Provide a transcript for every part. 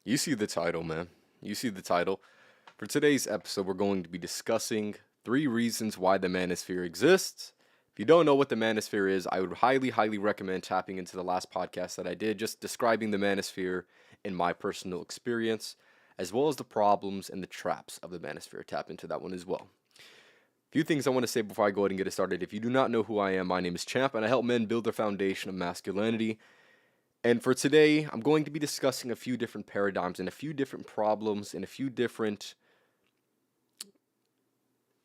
You see the title, man. You see the title. For today's episode, we're going to be discussing 3 reasons why the Manosphere exists. If you don't know what the Manosphere is, I would highly recommend tapping into the last podcast that I did, just describing the Manosphere in my personal experience, as well as the problems and the traps of the Manosphere. Tap into that one as well. A few things I want to say before I go ahead and get it started. If you do not know who I am, my name is Champ, and I help men build their foundation of masculinity. And for today, I'm going to be discussing a few different paradigms and a few different problems and a few different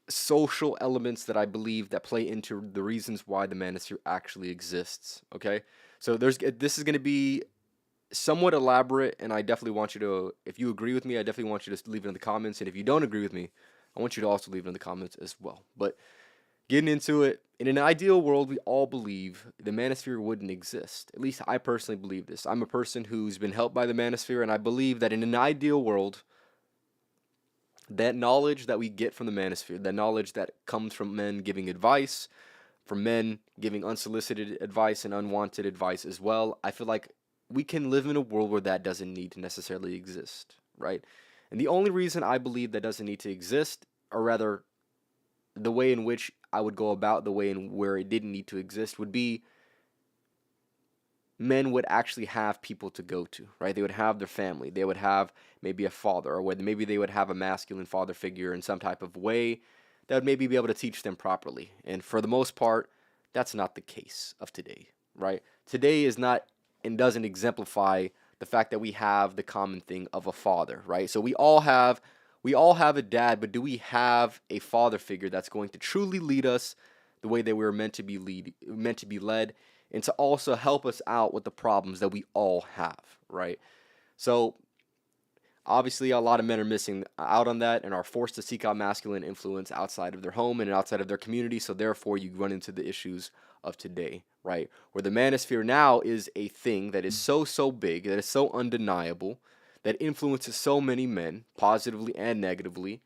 social elements that I believe that play into the reasons why the manosphere actually exists. Okay, so this is going to be somewhat elaborate, and I definitely want you to, if you agree with me, I definitely want you to leave it in the comments, and if you don't agree with me, I want you to also leave it in the comments as well. But getting into it, in an ideal world, we all believe the manosphere wouldn't exist. At least I personally believe this. I'm a person who's been helped by the manosphere, and I believe that in an ideal world, that knowledge that we get from the manosphere, that knowledge that comes from men giving advice, from men giving unsolicited advice and unwanted advice as well, I feel like we can live in a world where that doesn't need to necessarily exist, right? And the only reason I believe that doesn't need to exist, or rather, the way in which I would go about the way in where it didn't need to exist would be men would actually have people to go to, right? They would have their family. They would have maybe a father, or whether maybe they would have a masculine father figure in some type of way that would maybe be able to teach them properly. And for the most part, that's not the case of today, right? Today is not and doesn't exemplify the fact that we have the common thing of a father, right? So we all have a dad, but do we have a father figure that's going to truly lead us the way that we were meant to be led, and to also help us out with the problems that we all have, right? So obviously, a lot of men are missing out on that and are forced to seek out masculine influence outside of their home and outside of their community. So therefore, you run into the issues of today, right? Where the manosphere now is a thing that is so big, that is so undeniable, that influences so many men, positively and negatively.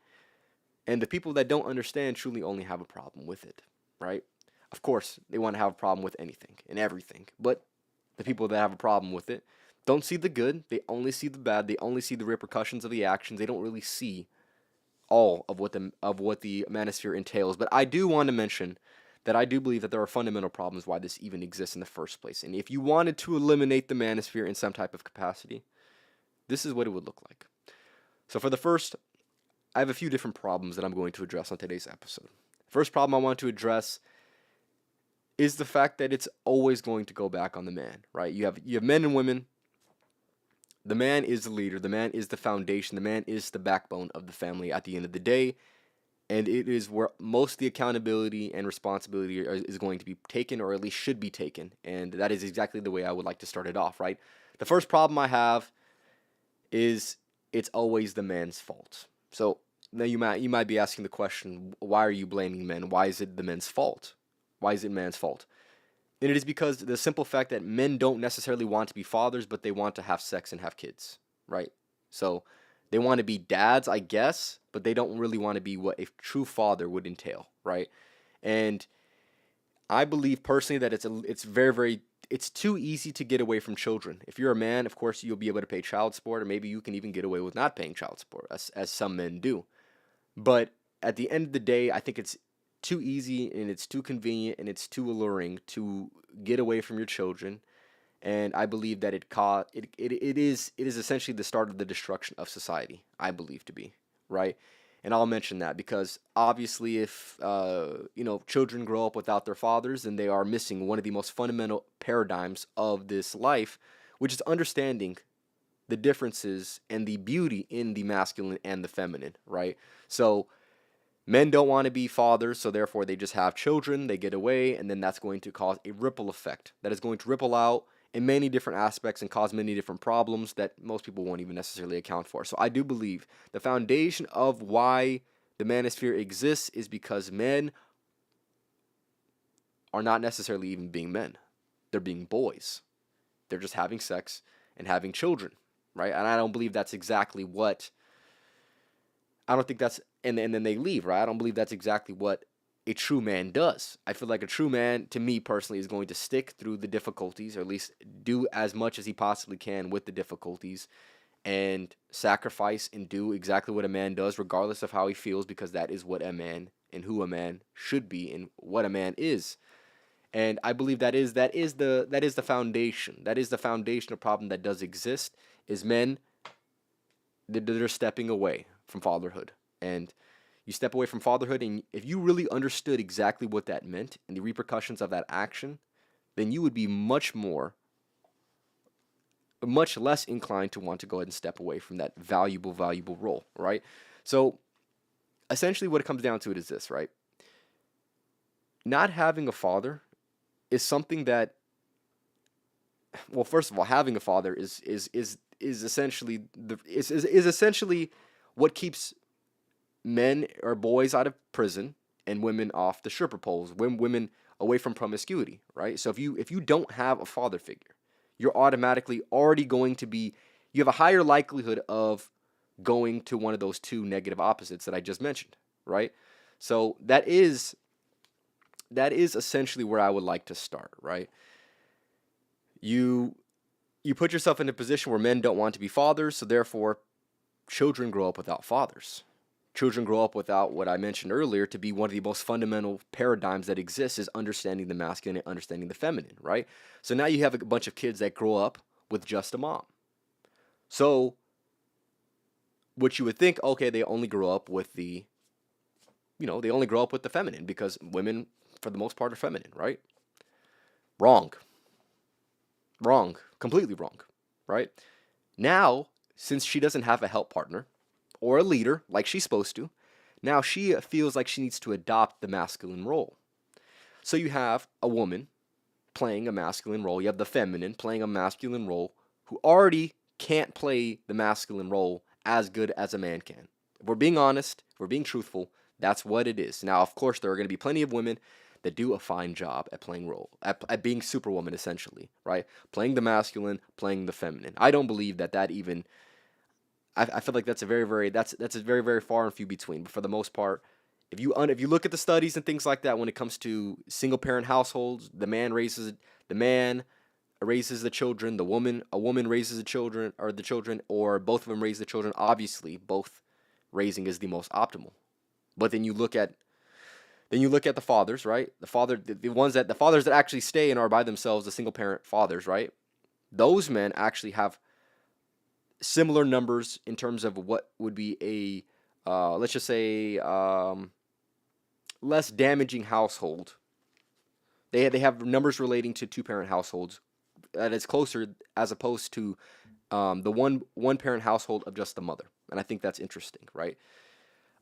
And the people that don't understand truly only have a problem with it, right? Of course, they want to have a problem with anything and everything, but the people that have a problem with it don't see the good, they only see the bad, they only see the repercussions of the actions. They don't really see all of what the manosphere entails. But I do want to mention that I do believe that there are fundamental problems why this even exists in the first place. And if you wanted to eliminate the manosphere in some type of capacity, this is what it would look like. So for the first, I have a few different problems that I'm going to address on today's episode. First problem I want to address is the fact that it's always going to go back on the man, right? You have men and women. The man is the leader, the man is the foundation, the man is the backbone of the family at the end of the day, and it is where most of the accountability and responsibility is going to be taken, or at least should be taken, and that is exactly the way I would like to start it off, right? The first problem I have is it's always the man's fault. So now you might be asking the question, why are you blaming men? Why is it the men's fault? Why is it man's fault? And it is because the simple fact that men don't necessarily want to be fathers, but they want to have sex and have kids, right? So they want to be dads, I guess, but they don't really want to be what a true father would entail, right? And I believe personally that it's very it's too easy to get away from children. If you're a man, of course you'll be able to pay child support, or maybe you can even get away with not paying child support, as some men do. But at the end of the day, I think it's too easy and it's too convenient and it's too alluring to get away from your children. And I believe that it is essentially the start of the destruction of society, I believe to be, right? And I'll mention that because obviously if children grow up without their fathers, then they are missing one of the most fundamental paradigms of this life, which is understanding the differences and the beauty in the masculine and the feminine, right? So men don't want to be fathers, so therefore they just have children, they get away, and then that's going to cause a ripple effect that is going to ripple out in many different aspects and cause many different problems that most people won't even necessarily account for. So I do believe the foundation of why the manosphere exists is because men are not necessarily even being men. They're being boys. They're just having sex and having children, right? And I don't believe that's exactly what I don't think that's and then they leave, right? I don't believe that's exactly what a true man does. I feel like a true man, to me personally, is going to stick through the difficulties, or at least do as much as he possibly can with the difficulties, and sacrifice and do exactly what a man does, regardless of how he feels, because that is what a man and who a man should be and what a man is. And I believe that is the foundation. That is the foundational problem that does exist. Is men, they're stepping away from fatherhood, and you step away from fatherhood, and if you really understood exactly what that meant and the repercussions of that action, then you would be much less inclined to want to go ahead and step away from that valuable role, right? So essentially what it comes down to it is this, right? Not having a father is something that, well, first of all, having a father is essentially is essentially what keeps men or boys out of prison and women off the stripper poles, women away from promiscuity, right? So if you don't have a father figure, you're automatically already going to be, you have a higher likelihood of going to one of those two negative opposites that I just mentioned, right? So that is essentially where I would like to start, right? You you put yourself in a position where men don't want to be fathers, so therefore children grow up without fathers. Children grow up without what I mentioned earlier to be one of the most fundamental paradigms that exists, is understanding the masculine and understanding the feminine, right? So now you have a bunch of kids that grow up with just a mom. So what you would think, okay, they only grow up with they only grow up with the feminine because women, for the most part, are feminine, right? Wrong. Wrong. Completely wrong, right? Now, since she doesn't have a help partner or a leader like she's supposed to, now she feels like she needs to adopt the masculine role. So you have a woman playing a masculine role, you have the feminine playing a masculine role, who already can't play the masculine role as good as a man can. If we're being honest, if we're being truthful, that's what it is. Now, of course, there are going to be plenty of women that do a fine job at playing role, at being superwoman, essentially, right? Playing the masculine, playing the feminine. I don't believe that even. I feel like that's a very far and few between. But for the most part, if you look at the studies and things like that, when it comes to single parent households, the man raises the children, a woman raises the children, or both of them raise the children. Obviously, both raising is the most optimal. But then you look at the fathers, right? The fathers that actually stay and are by themselves, the single parent fathers, right? Those men actually have similar numbers in terms of what would be let's just say, less damaging household. They have numbers relating to two parent households that is closer, as opposed to the one parent household of just the mother. And I think that's interesting, right?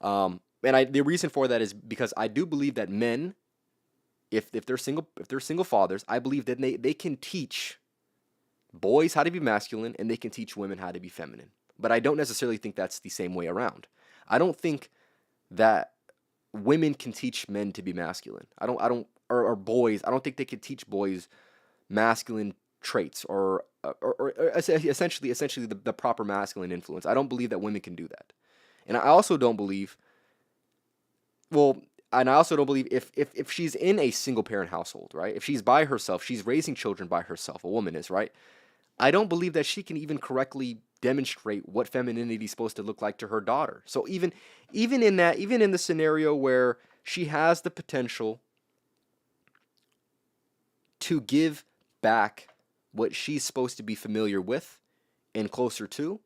The reason for that is because I do believe that men, if they're single fathers, I believe that they can teach boys how to be masculine and they can teach women how to be feminine. But I don't necessarily think that's the same way around. I don't think that women can teach men to be masculine. Or boys. I don't think they can teach boys masculine traits or essentially the proper masculine influence. I don't believe that women can do that. And I also don't believe, if she's in a single parent household, right? If she's by herself, she's raising children by herself, a woman is, right? I don't believe that she can even correctly demonstrate what femininity is supposed to look like to her daughter. So even in the scenario where she has the potential to give back what she's supposed to be familiar with and closer to,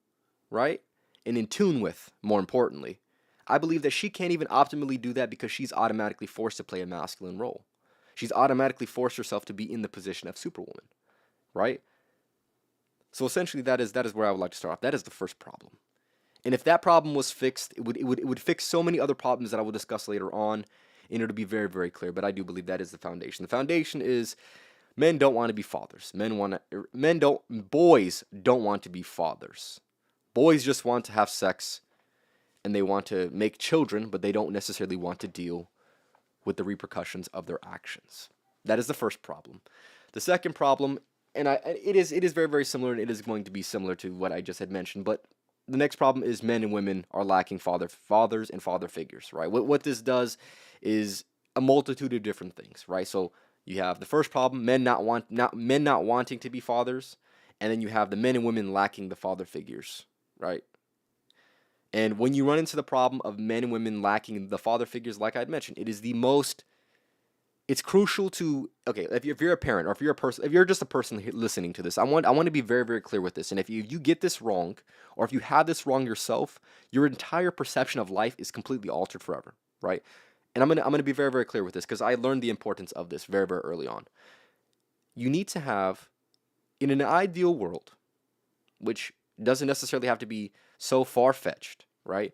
right? And in tune with, more importantly, I believe that she can't even optimally do that because she's automatically forced to play a masculine role. She's automatically forced herself to be in the position of superwoman, right? So essentially, that is where I would like to start off. That is the first problem. And if that problem was fixed, it would fix so many other problems that I will discuss later on, and it'll be very, very clear. But I do believe that is the foundation. The foundation is men don't want to be fathers. Boys don't want to be fathers. Boys just want to have sex and they want to make children, but they don't necessarily want to deal with the repercussions of their actions. That is the first problem. The second problem, and it is very, very similar, and it is going to be similar to what I just had mentioned, but the next problem is men and women are lacking fathers and father figures, right? What this does is a multitude of different things, right? So you have the first problem, men not wanting to be fathers, and then you have the men and women lacking the father figures. right? And when you run into the problem of men and women lacking the father figures, like I'd mentioned, it's crucial to, okay, if you're a parent, or if you're just a person listening to this, I want to be very, very clear with this. And if you get this wrong, or if you have this wrong yourself, your entire perception of life is completely altered forever, right? And I'm gonna be very, very clear with this, because I learned the importance of this very, very early on. You need to have, in an ideal world, which doesn't necessarily have to be so far-fetched, right?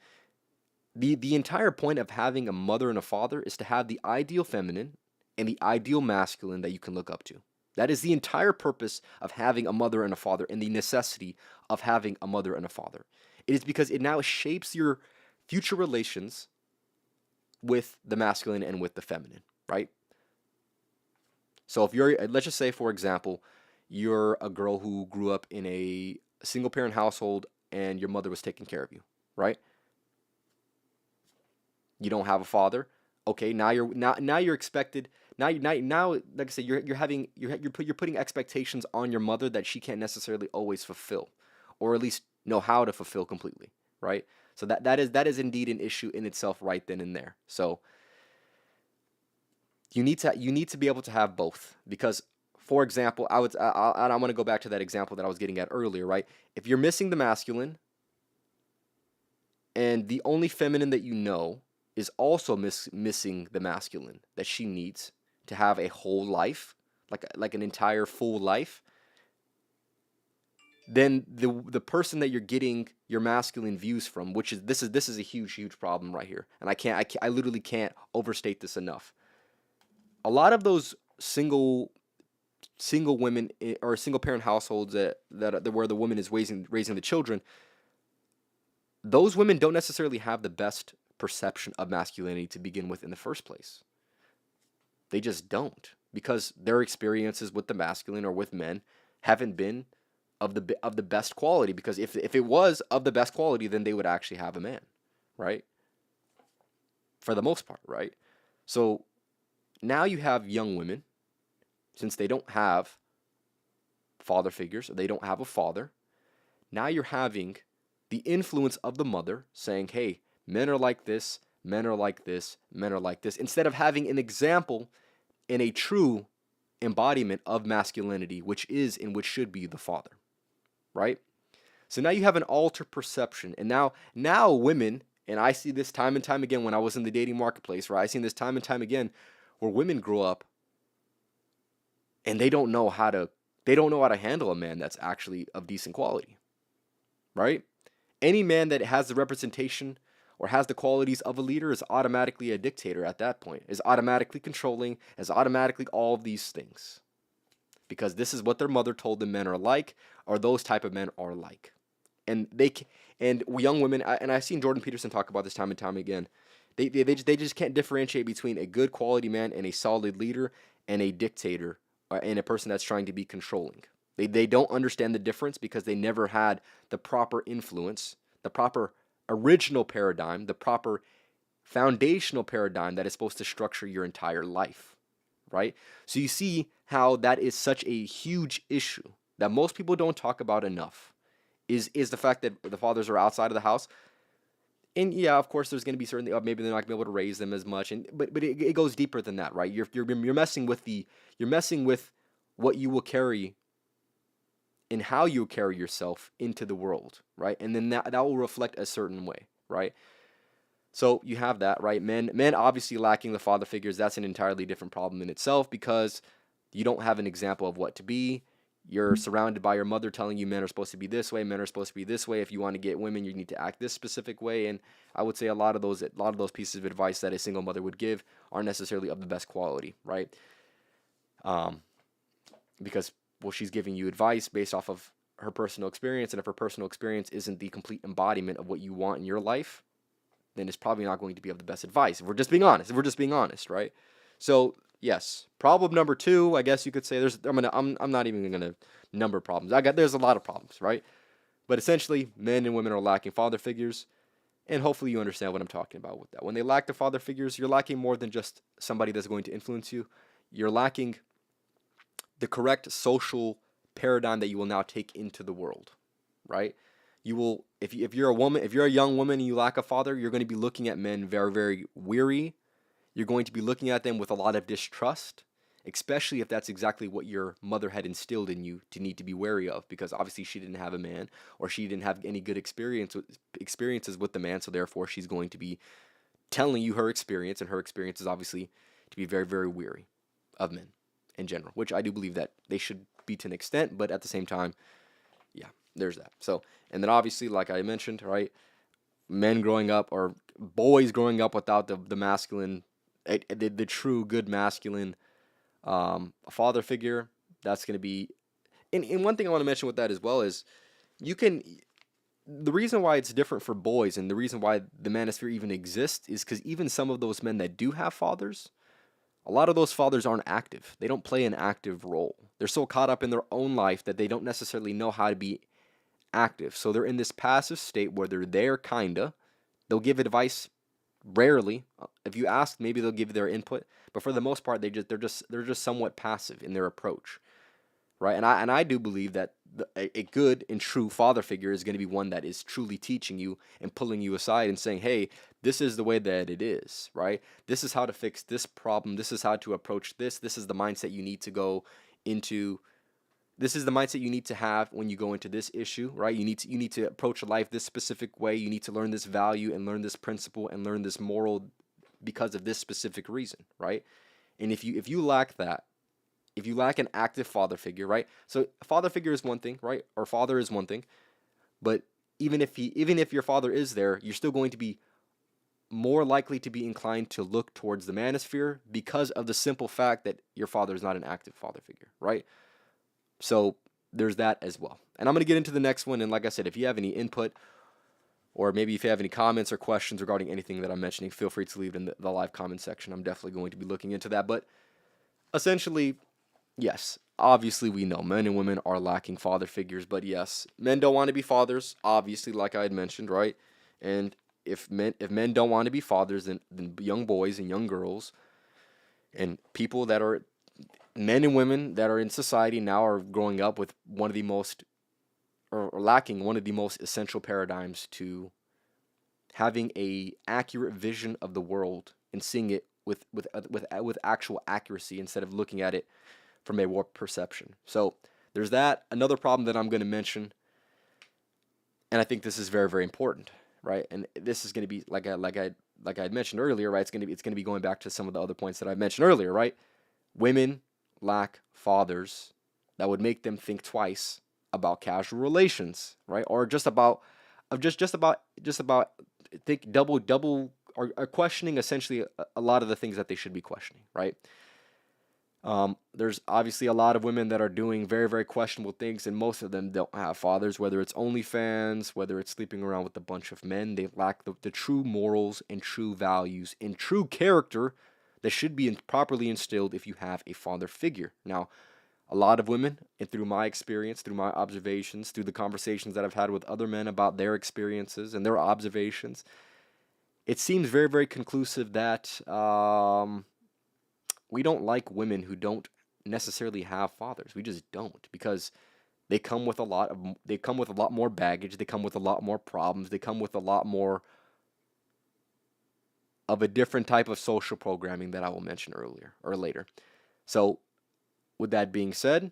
The entire point of having a mother and a father is to have the ideal feminine and the ideal masculine that you can look up to. That is the entire purpose of having a mother and a father, and the necessity of having a mother and a father. It is because it now shapes your future relations with the masculine and with the feminine, right? So if you're, let's just say, for example, you're a girl who grew up in a single parent household and your mother was taking care of you, right? You don't have a father. Okay, now you're expected. Now, like I said, you're putting expectations on your mother that she can't necessarily always fulfill, or at least know how to fulfill completely, right? So that is indeed an issue in itself right then and there. So you need to be able to have both, because, for example, I want to go back to that example that I was getting at earlier, right? If you're missing the masculine, and the only feminine that you know is also missing the masculine that she needs to have a whole life, like an entire full life, then the person that you're getting your masculine views from, which is this is a huge problem right here, and I literally can't overstate this enough. A lot of those single women, or single parent households that where the woman is raising the children, those women don't necessarily have the best perception of masculinity to begin with in the first place. They just don't, because their experiences with the masculine or with men haven't been of the best quality. Because if it was of the best quality, then they would actually have a man, right? For the most part, right? So now you have young women, since they don't have father figures, or they don't have a father. Now you're having the influence of the mother saying, hey, men are like this, men are like this, men are like this, instead of having an example and a true embodiment of masculinity, which should be the father, right? So now you have an altered perception. And now women, and I see this time and time again when I was in the dating marketplace, right? I seen this time and time again where women grow up and they don't know how to handle a man that's actually of decent quality, right? Any man that has the representation or has the qualities of a leader is automatically a dictator at that point, is automatically controlling, is automatically all of these things. Because this is what their mother told them men are like, or those type of men are like. And young women, and I've seen Jordan Peterson talk about this time and time again, they just can't differentiate between a good quality man and a solid leader and a dictator, and a person that's trying to be controlling. They don't understand the difference because they never had the proper influence, the proper original paradigm, the proper foundational paradigm that is supposed to structure your entire life, right? So you see how that is such a huge issue that most people don't talk about enough, is the fact that the fathers are outside of the house. And yeah, of course, there's going to be certain, maybe they're not going to be able to raise them as much, but it goes deeper than that, right? You're messing with what you will carry and how you carry yourself into the world, right? And then that will reflect a certain way, right? So you have that, right? Men obviously lacking the father figures, that's an entirely different problem in itself, because you don't have an example of what to be. You're surrounded by your mother telling you men are supposed to be this way, men are supposed to be this way. If you want to get women, you need to act this specific way. And I would say a lot of those pieces of advice that a single mother would give aren't necessarily of the best quality, right? Because, well, she's giving you advice based off of her personal experience, and if her personal experience isn't the complete embodiment of what you want in your life, then it's probably not going to be of the best advice. If we're just being honest, right? So yes, problem number 2, I guess you could say, I'm not even gonna number problems. There's a lot of problems, right? But essentially, men and women are lacking father figures, and hopefully you understand what I'm talking about with that. When they lack the father figures, you're lacking more than just somebody that's going to influence you. You're lacking the correct social paradigm that you will now take into the world, right? you will, if you're a woman, if you're a young woman and you lack a father, you're going to be looking at men very, very weary. You're going to be looking at them with a lot of distrust, especially if that's exactly what your mother had instilled in you to need to be wary of, because obviously she didn't have a man, or she didn't have any good experiences with the man, so therefore she's going to be telling you her experience, and her experience is obviously to be very, very weary of men in general, which I do believe that they should be to an extent, but at the same time, yeah, there's that. So, and then obviously, like I mentioned, right, men growing up, or boys growing up without the masculine, the true good masculine father figure, that's going to be, and one thing I want to mention with that as well is, you can, the reason why it's different for boys, and the reason why the manosphere even exists, is because even some of those men that do have fathers, a lot of those fathers aren't active. They don't play an active role. They're so caught up in their own life that they don't necessarily know how to be active. So they're in this passive state where they're there, kinda. They'll give advice rarely. If you ask, maybe they'll give their input, but for the most part, they're just somewhat passive in their approach, right? And I do believe that a good and true father figure is going to be one that is truly teaching you and pulling you aside and saying, hey, this is the way that it is, right? This is how to fix this problem. This is how to approach this. This is the mindset you need to go into. This is the mindset you need to have when you go into this issue, right? You need to approach life this specific way. You need to learn this value and learn this principle and learn this moral because of this specific reason, right? And if you lack that, if you lack an active father figure, right? So a father figure is one thing, right? Or father is one thing, but even if your father is there, you're still going to be more likely to be inclined to look towards the manosphere because of the simple fact that your father is not an active father figure, right? So there's that as well. And I'm going to get into the next one. And like I said, if you have any input, or maybe if you have any comments or questions regarding anything that I'm mentioning, feel free to leave it in the live comment section. I'm definitely going to be looking into that. But essentially, yes, obviously we know men and women are lacking father figures. But yes, men don't want to be fathers, obviously, like I had mentioned, right? And if men don't want to be fathers, then young boys and young girls and people that are men and women that are in society now are growing up with one of the most, or lacking one of the most essential paradigms to having a accurate vision of the world and seeing it with actual accuracy instead of looking at it from a warped perception. So there's that. Another problem that I'm going to mention, and I think this is very, very important, right? And this is going to be like I had mentioned earlier, right? It's going to be going back to some of the other points that I mentioned earlier, right? Women lack fathers that would make them think twice about casual relations, right? Or just about think double or questioning essentially a lot of the things that they should be questioning, right? There's obviously a lot of women that are doing very, very questionable things, and most of them don't have fathers, whether it's OnlyFans, whether it's sleeping around with a bunch of men. They lack the true morals and true values and true character that should be properly instilled if you have a father figure. Now, a lot of women, and through my experience, through my observations, through the conversations that I've had with other men about their experiences and their observations, it seems very, very conclusive that we don't like women who don't necessarily have fathers. We just don't, because they come with a lot more baggage. They come with a lot more problems. They come with a lot more of a different type of social programming that I will mention earlier or later. So, with that being said,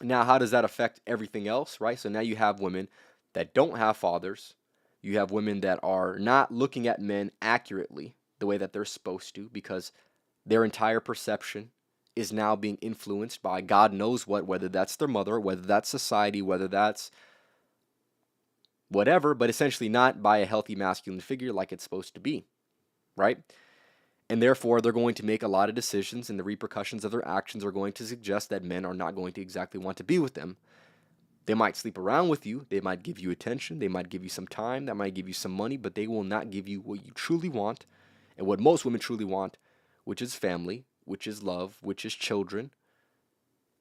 now how does that affect everything else, right? So now you have women that don't have fathers. You have women that are not looking at men accurately the way that they're supposed to, because their entire perception is now being influenced by God knows what, whether that's their mother, whether that's society, whether that's whatever, but essentially not by a healthy masculine figure like it's supposed to be, right? And therefore, they're going to make a lot of decisions, and the repercussions of their actions are going to suggest that men are not going to exactly want to be with them. They might sleep around with you, they might give you attention, they might give you some time, they might give you some money, but they will not give you what you truly want, and what most women truly want, which is family, which is love, which is children.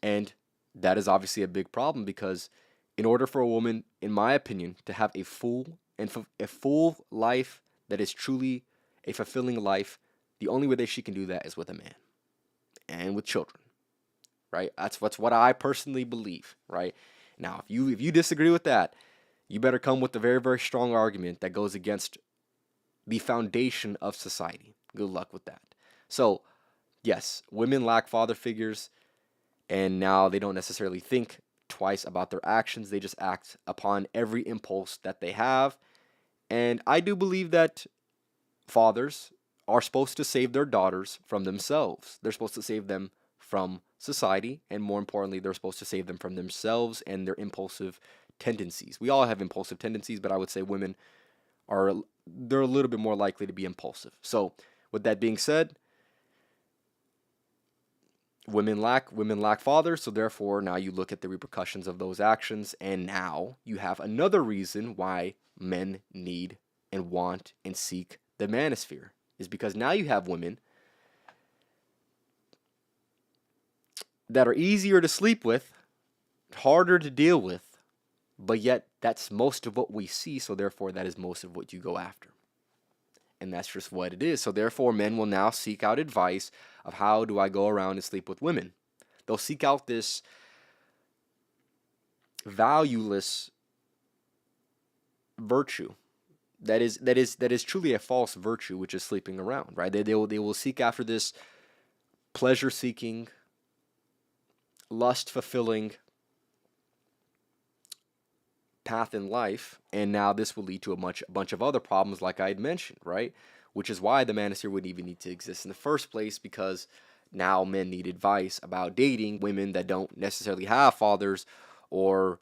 And that is obviously a big problem, because in order for a woman, in my opinion, to have a full life that is truly a fulfilling life, the only way that she can do that is with a man and with children, right? That's what I personally believe, right? Now, if you disagree with that, you better come with a very, very strong argument that goes against the foundation of society. Good luck with that. So, yes, women lack father figures, and now they don't necessarily think twice about their actions. They just act upon every impulse that they have. And I do believe that fathers are supposed to save their daughters from themselves. They're supposed to save them from society, and more importantly, they're supposed to save them from themselves and their impulsive tendencies. We all have impulsive tendencies, but I would say women are they're a little bit more likely to be impulsive. So, with that being said, women lack fathers, so therefore now you look at the repercussions of those actions, and now you have another reason why men need and want and seek the manosphere is because now you have women that are easier to sleep with, harder to deal with, but yet that's most of what we see, so therefore that is most of what you go after. And that's just what it is. So therefore men will now seek out advice of how do I go around and sleep with women. They'll seek out this valueless virtue that is truly a false virtue, which is sleeping around, right? They will seek after this pleasure seeking, lust fulfilling path in life, and now this will lead to a bunch of other problems like I had mentioned, right? Which is why the manosphere wouldn't even need to exist in the first place, because now men need advice about dating women that don't necessarily have fathers, or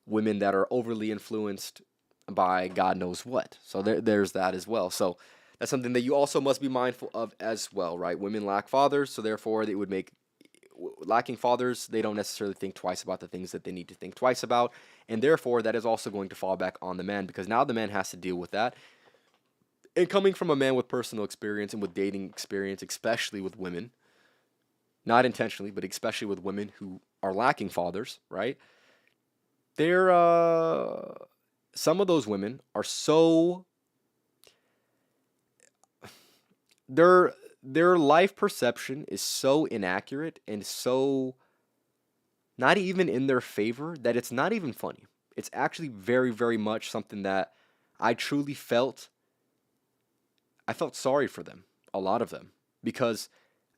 women that are overly influenced by God knows what. So there's that as well. So that's something that you also must be mindful of as well, right? Women lack fathers, so therefore they would make lacking fathers, they don't necessarily think twice about the things that they need to think twice about, and therefore that is also going to fall back on the man, because now the man has to deal with that. And coming from a man with personal experience and with dating experience, especially with women, not intentionally, but especially with women who are lacking fathers, right? They're some of those women are so their life perception is so inaccurate and so not even in their favor that it's not even funny. It's actually very, very much something that I truly felt. I felt sorry for them, a lot of them, because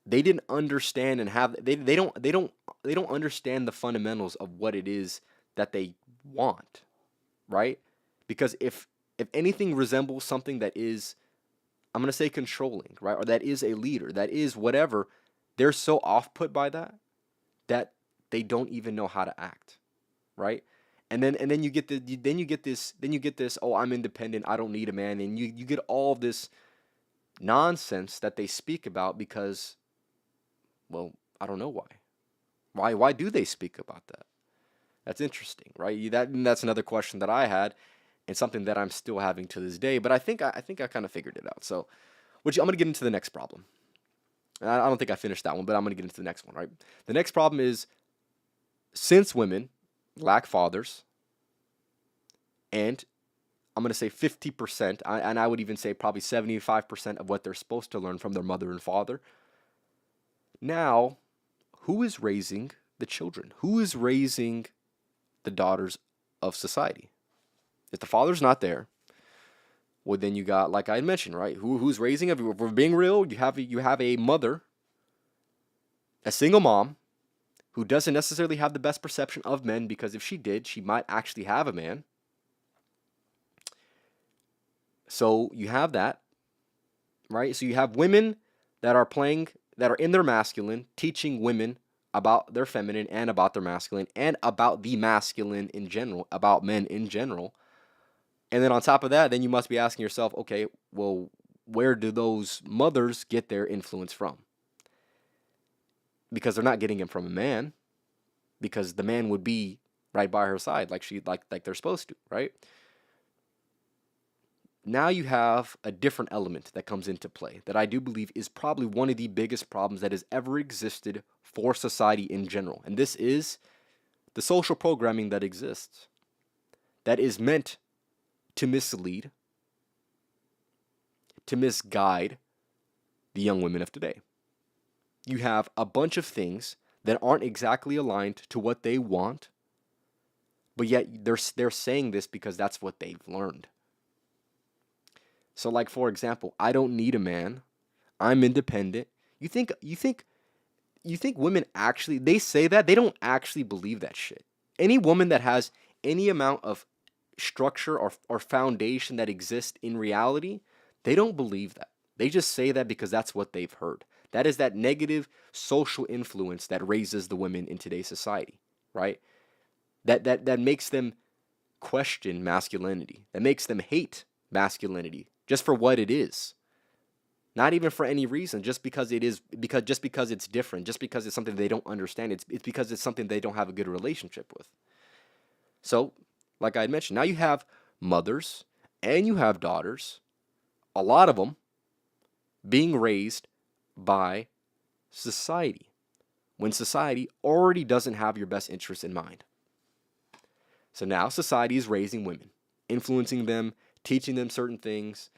they didn't understand and have they don't understand the fundamentals of what it is that they want, right? Because if anything resembles something that is, I'm going to say controlling, right? Or that is a leader, that is whatever, they're so off put by that they don't even know how to act, right? And then you get this, oh, I'm independent, I don't need a man, and you get all this nonsense that they speak about because, well, I don't know why. Why do they speak about that? That's interesting, right? That's another question that I had, and something that I'm still having to this day. But I think I kind of figured it out. So, I'm gonna get into the next problem. I don't think I finished that one, but I'm gonna get into the next one, right? The next problem is, since women lack fathers, and I'm gonna say 50%, and I would even say probably 75% of what they're supposed to learn from their mother and father. Now, who is raising the children? Who is raising the daughters of society? If the father's not there, well, then you got, like I mentioned, right? Who's raising it? If we're being real, you have a mother, a single mom, who doesn't necessarily have the best perception of men, because if she did, she might actually have a man. So you have that, right? So you have women that are in their masculine, teaching women about their feminine and about their masculine and about the masculine in general, about men in general. And then on top of that, then you must be asking yourself, okay, well, where do those mothers get their influence from? Because they're not getting it from a man, because the man would be right by her side like they're supposed to, right? Now you have a different element that comes into play that I do believe is probably one of the biggest problems that has ever existed for society in general. And this is the social programming that exists, that is meant to mislead, to misguide the young women of today. You have a bunch of things that aren't exactly aligned to what they want, but yet they're saying this because that's what they've learned. So, like, for example, I don't need a man. I'm independent. You think women actually, they say that, they don't actually believe that shit. Any woman that has any amount of structure or foundation that exists in reality, they don't believe that. They just say that because that's what they've heard. That is that negative social influence that raises the women in today's society, right? That makes them question masculinity. That makes them hate masculinity just for what it is. Not even for any reason, just because it is, just because it's different, just because it's something they don't understand. It's because it's something they don't have a good relationship with. So, like I had mentioned, now you have mothers and you have daughters, a lot of them being raised by society, when society already doesn't have your best interests in mind. So now society is raising women, influencing them, teaching them certain things,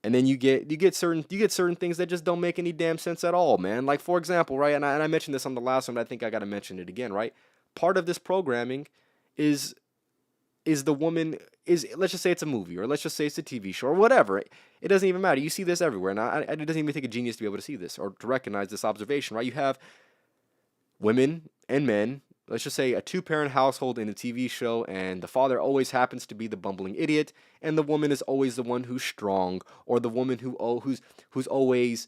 and then you get certain things that just don't make any damn sense at all, man. Like, for example, right, and I mentioned this on the last one, but I think I got to mention it again, right? Part of this programming is the woman is, let's just say it's a movie, or let's just say it's a TV show, or whatever. It doesn't even matter. You see this everywhere, and it doesn't even take a genius to be able to see this or to recognize this observation, right? You have women and men. Let's just say a two-parent household in a TV show, and the father always happens to be the bumbling idiot, and the woman is always the one who's strong, or the woman who's always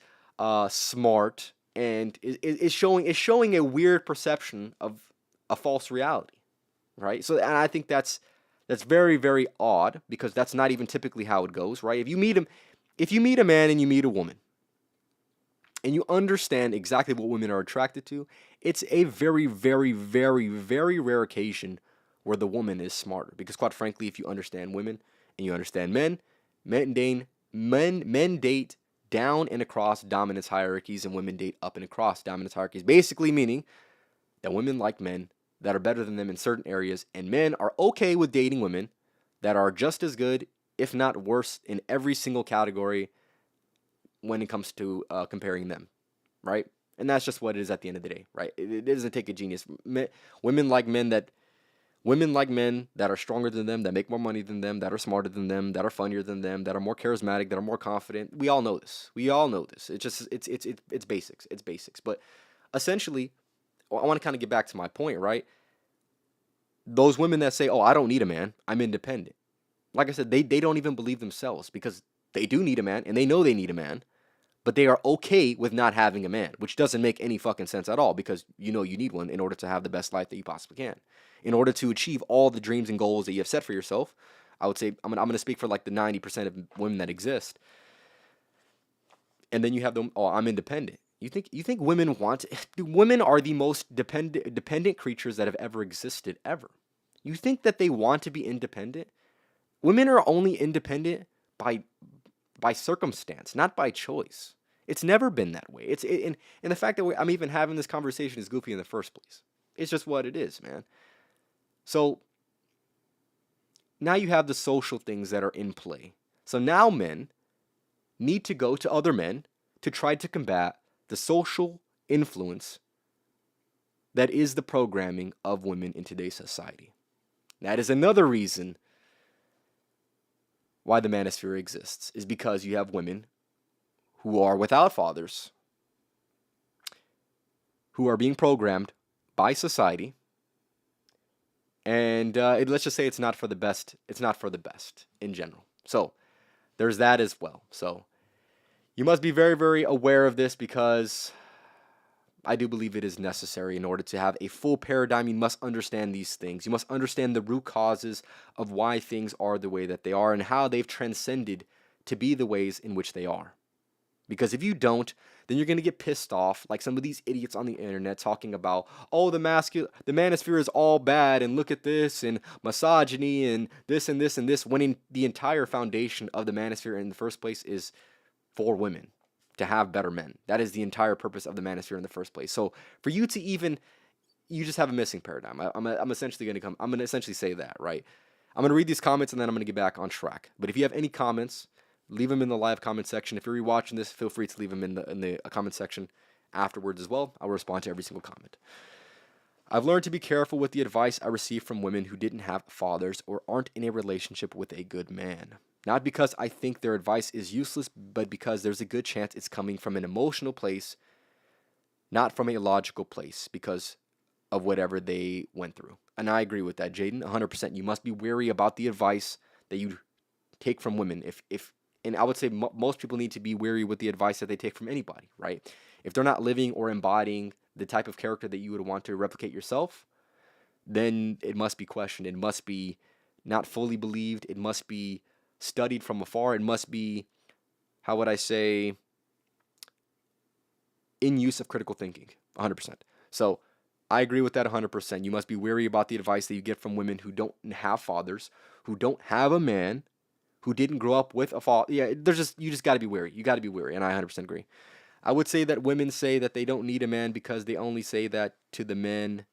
smart, and is showing a weird perception of a false reality, right? So, and I think that's very, very odd, because that's not even typically how it goes, right? If you meet a man and you meet a woman, and you understand exactly what women are attracted to, it's a very, very, very, very rare occasion where the woman is smarter. Because quite frankly, if you understand women and you understand men, men date down and across dominance hierarchies, and women date up and across dominance hierarchies. Basically meaning that women like men that are better than them in certain areas, and men are okay with dating women that are just as good, if not worse, in every single category when it comes to comparing them, right? And that's just what it is at the end of the day, right? It doesn't take a genius. Women like men that are stronger than them, that make more money than them, that are smarter than them, that are funnier than them, that are more charismatic, that are more confident. We all know this. It's just it's basics. It's basics. But essentially, I want to kind of get back to my point, right? Those women that say, "Oh, I don't need a man. I'm independent." Like I said, they don't even believe themselves, because they do need a man and they know they need a man, but they are okay with not having a man, which doesn't make any fucking sense at all, because you know you need one in order to have the best life that you possibly can. In order to achieve all the dreams and goals that you have set for yourself, I would say, I'm gonna speak for like the 90% of women that exist. And then you have them, "Oh, I'm independent." You think women want women are the most dependent creatures that have ever existed ever. You think that they want to be independent? Women are only independent by circumstance, not by choice. It's never been that way. And the fact that I'm even having this conversation is goofy in the first place. It's just what it is, man. So now you have the social things that are in play. So now men need to go to other men to try to combat the social influence that is the programming of women in today's society. That is another reason why the Manosphere exists, is because you have women who are without fathers, who are being programmed by society, and let's just say it's not for the best. It's not for the best in general. So there's that as well. So you must be very, very aware of this, because I do believe it is necessary. In order to have a full paradigm, you must understand these things. You must understand the root causes of why things are the way that they are, and how they've transcended to be the ways in which they are. Because if you don't, then you're going to get pissed off, like some of these idiots on the internet talking about, "Oh, the manosphere is all bad, and look at this, and misogyny, and this, and this, and this," when the entire foundation of the manosphere in the first place is for women to have better men. That is the entire purpose of the Manosphere in the first place. So for you to even, you just have a missing paradigm. I'm essentially going to essentially say that, right? I'm going to read these comments, and then I'm going to get back on track. But if you have any comments, leave them in the live comment section. If you're rewatching this, feel free to leave them in the comment section afterwards as well. I'll respond to every single comment. I've learned to be careful with the advice I receive from women who didn't have fathers or aren't in a relationship with a good man. Not because I think their advice is useless, but because there's a good chance it's coming from an emotional place, not from a logical place, because of whatever they went through. And I agree with that, Jaden, 100%. You must be wary about the advice that you take from women. And I would say most people need to be wary with the advice that they take from anybody, right? If they're not living or embodying the type of character that you would want to replicate yourself, then it must be questioned. It must be not fully believed. It must be studied from afar. It must be, how would I say, in use of critical thinking, 100%. So I agree with that 100%. You must be wary about the advice that you get from women who don't have fathers, who don't have a man, who didn't grow up with a father. Yeah, you just got to be wary. You got to be wary, and I 100% agree. I would say that women say that they don't need a man because they only say that to the men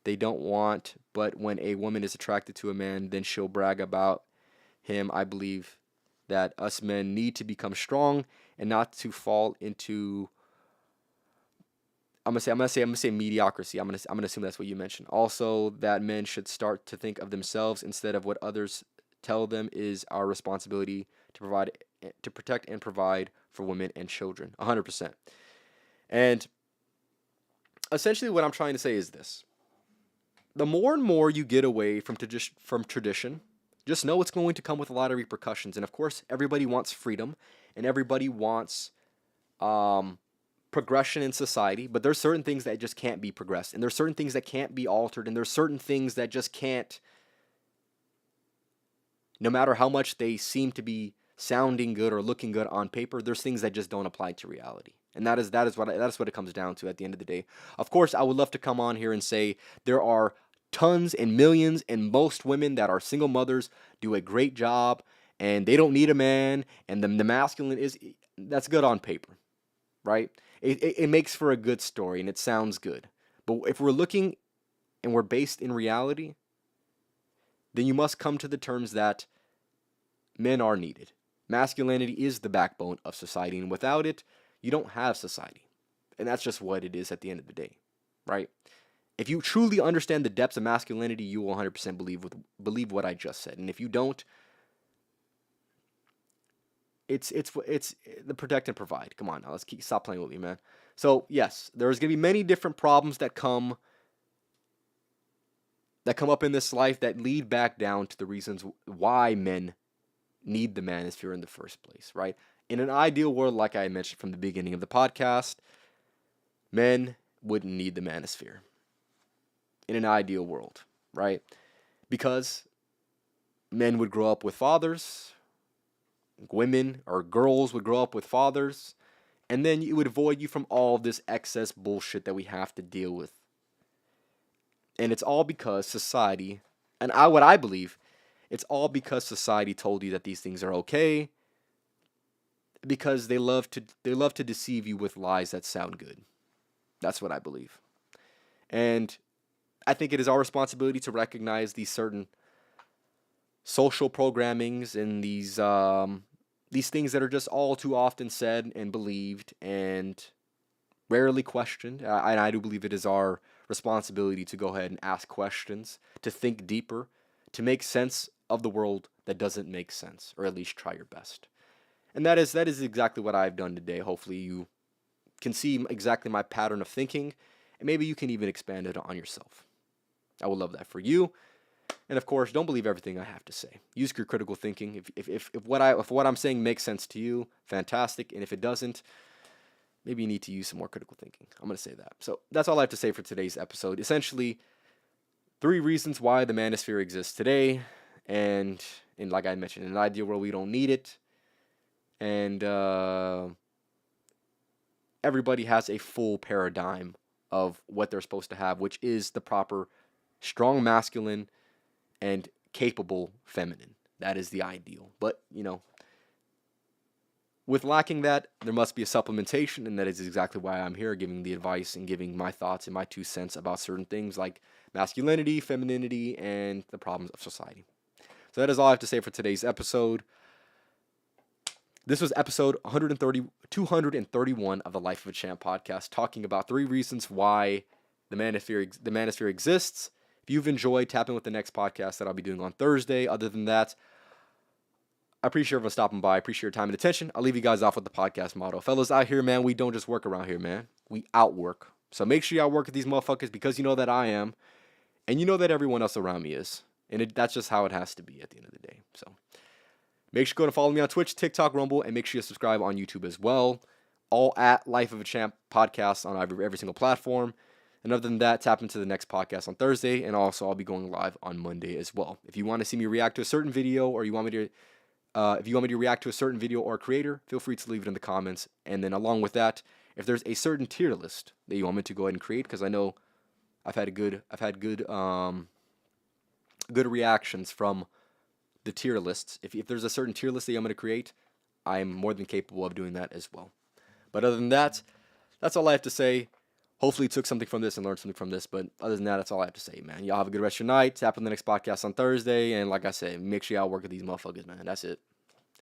they don't want, but when a woman is attracted to a man, then she'll brag about him. I believe that us men need to become strong and not to fall into, I'm gonna say mediocrity. I'm gonna assume that's what you mentioned. Also, that men should start to think of themselves instead of what others tell them is our responsibility to protect and provide for women and children. 100%. And essentially, what I'm trying to say is this: the more and more you get away from tradition, just know it's going to come with a lot of repercussions. And of course, everybody wants freedom, and everybody wants progression in society, but there's certain things that just can't be progressed, and there's certain things that can't be altered, and there's certain things that just can't, no matter how much they seem to be sounding good or looking good on paper, there's things that just don't apply to reality. And that is what it comes down to at the end of the day. Of course, I would love to come on here and say there are tons and millions, and most women that are single mothers do a great job, and they don't need a man, and the masculine that's good on paper, right? It makes for a good story, and it sounds good. But if we're looking and we're based in reality, then you must come to the terms that men are needed. Masculinity is the backbone of society, and without it, you don't have society. And that's just what it is at the end of the day, right? If you truly understand the depths of masculinity, you will 100% believe what I just said. And if you don't, it's the protect and provide. Come on, now stop playing with me, man. So yes, there's gonna be many different problems that come up in this life that lead back down to the reasons why men need the manosphere in the first place, right? In an ideal world, like I mentioned from the beginning of the podcast, men wouldn't need the manosphere. In an ideal world, right? Because men would grow up with fathers, women or girls would grow up with fathers, and then it would avoid you from all this excess bullshit that we have to deal with. And it's all because society, and what I believe, it's all because society told you that these things are okay, because they love to deceive you with lies that sound good. That's what I believe. And I think it is our responsibility to recognize these certain social programmings and these things that are just all too often said and believed and rarely questioned. And I do believe it is our responsibility to go ahead and ask questions, to think deeper, to make sense of the world that doesn't make sense, or at least try your best. And that is exactly what I've done today. Hopefully you can see exactly my pattern of thinking, and maybe you can even expand it on yourself. I would love that for you. And of course, don't believe everything I have to say. Use your critical thinking. If what I'm saying makes sense to you, fantastic. And if it doesn't, maybe you need to use some more critical thinking. I'm going to say that. So that's all I have to say for today's episode. Essentially, 3 reasons why the manosphere exists today. And like I mentioned, in an ideal world, we don't need it. And everybody has a full paradigm of what they're supposed to have, which is the proper strong masculine and capable feminine. That is the ideal. But, with lacking that, there must be a supplementation, and that is exactly why I'm here, giving the advice and giving my thoughts and my 2 cents about certain things like masculinity, femininity, and the problems of society. So that is all I have to say for today's episode. This was episode 231 of the Life of a Champ podcast, talking about 3 reasons why The Manosphere exists. If you've enjoyed, tap in with the next podcast that I'll be doing on Thursday. Other than that, I appreciate everyone stopping by. I appreciate your time and attention. I'll leave you guys off with the podcast motto. Fellas out here, man, we don't just work around here, man. We outwork. So make sure you outwork with these motherfuckers because you know that I am. And you know that everyone else around me is. And that's just how it has to be at the end of the day. So make sure you go and follow me on Twitch, TikTok, Rumble, and make sure you subscribe on YouTube as well. All at Life of a Champ podcast on every single platform. And other than that, tap into the next podcast on Thursday. And also, I'll be going live on Monday as well. If you want to see me react to a certain video, or if you want me to react to a certain video or creator, feel free to leave it in the comments. And then along with that, if there's a certain tier list that you want me to go ahead and create, because I know I've had good reactions from the tier lists. If there's a certain tier list that I'm going to create, I'm more than capable of doing that as well. But other than that, that's all I have to say. Hopefully you took something from this and learned something from this. But other than that, that's all I have to say, man. Y'all have a good rest of your night. Tap on the next podcast on Thursday. And like I said, make sure y'all work with these motherfuckers, man. That's it.